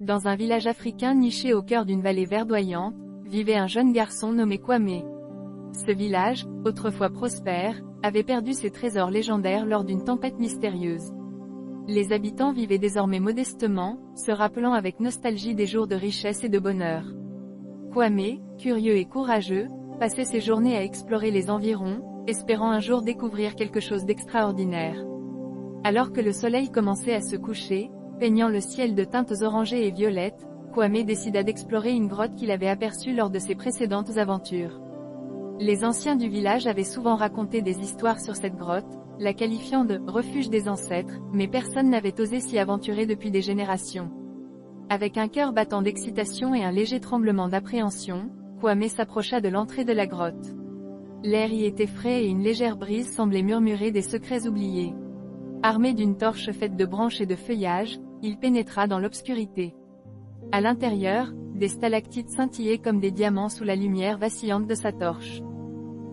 Dans un village africain niché au cœur d'une vallée verdoyante, vivait un jeune garçon nommé Kwame. Ce village, autrefois prospère, avait perdu ses trésors légendaires lors d'une tempête mystérieuse. Les habitants vivaient désormais modestement, se rappelant avec nostalgie des jours de richesse et de bonheur. Kwame, curieux et courageux, passait ses journées à explorer les environs, espérant un jour découvrir quelque chose d'extraordinaire. Alors que le soleil commençait à se coucher, peignant le ciel de teintes orangées et violettes, Kwame décida d'explorer une grotte qu'il avait aperçue lors de ses précédentes aventures. Les anciens du village avaient souvent raconté des histoires sur cette grotte, la qualifiant de « refuge des ancêtres », mais personne n'avait osé s'y aventurer depuis des générations. Avec un cœur battant d'excitation et un léger tremblement d'appréhension, Kwame s'approcha de l'entrée de la grotte. L'air y était frais et une légère brise semblait murmurer des secrets oubliés. Armé d'une torche faite de branches et de feuillages, il pénétra dans l'obscurité. À l'intérieur, des stalactites scintillaient comme des diamants sous la lumière vacillante de sa torche.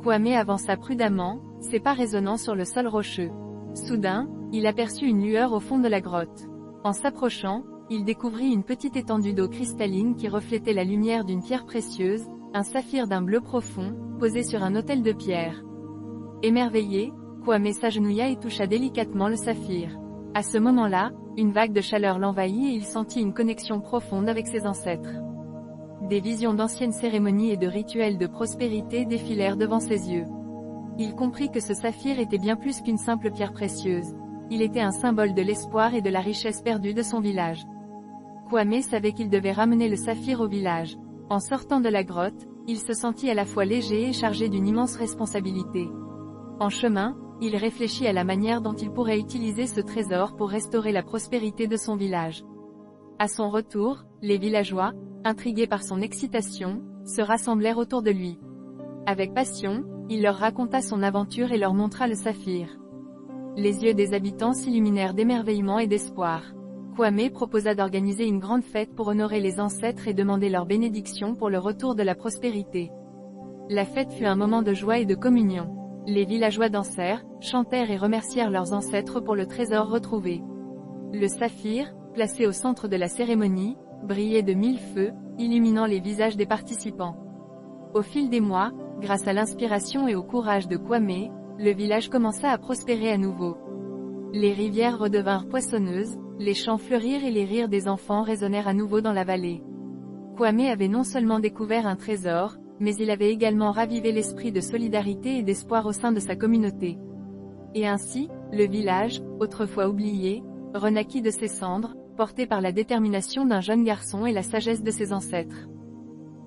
Kwame avança prudemment, ses pas résonnant sur le sol rocheux. Soudain, il aperçut une lueur au fond de la grotte. En s'approchant, il découvrit une petite étendue d'eau cristalline qui reflétait la lumière d'une pierre précieuse, un saphir d'un bleu profond, posé sur un autel de pierre. Émerveillé, Kwame s'agenouilla et toucha délicatement le saphir. À ce moment-là, une vague de chaleur l'envahit et il sentit une connexion profonde avec ses ancêtres. Des visions d'anciennes cérémonies et de rituels de prospérité défilèrent devant ses yeux. Il comprit que ce saphir était bien plus qu'une simple pierre précieuse. Il était un symbole de l'espoir et de la richesse perdue de son village. Kwame savait qu'il devait ramener le saphir au village. En sortant de la grotte, il se sentit à la fois léger et chargé d'une immense responsabilité. En chemin, il réfléchit à la manière dont il pourrait utiliser ce trésor pour restaurer la prospérité de son village. À son retour, les villageois, intrigués par son excitation, se rassemblèrent autour de lui. Avec passion, il leur raconta son aventure et leur montra le saphir. Les yeux des habitants s'illuminèrent d'émerveillement et d'espoir. Kwame proposa d'organiser une grande fête pour honorer les ancêtres et demander leur bénédiction pour le retour de la prospérité. La fête fut un moment de joie et de communion. Les villageois dansèrent, chantèrent et remercièrent leurs ancêtres pour le trésor retrouvé. Le saphir, placé au centre de la cérémonie, brillait de mille feux, illuminant les visages des participants. Au fil des mois, grâce à l'inspiration et au courage de Kwame, le village commença à prospérer à nouveau. Les rivières redevinrent poissonneuses, les champs fleurirent et les rires des enfants résonnèrent à nouveau dans la vallée. Kwame avait non seulement découvert un trésor, mais il avait également ravivé l'esprit de solidarité et d'espoir au sein de sa communauté. Et ainsi, le village, autrefois oublié, renaquit de ses cendres, porté par la détermination d'un jeune garçon et la sagesse de ses ancêtres.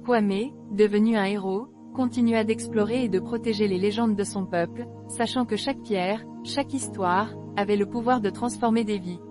Kwame, devenu un héros, continua d'explorer et de protéger les légendes de son peuple, sachant que chaque pierre, chaque histoire, avait le pouvoir de transformer des vies.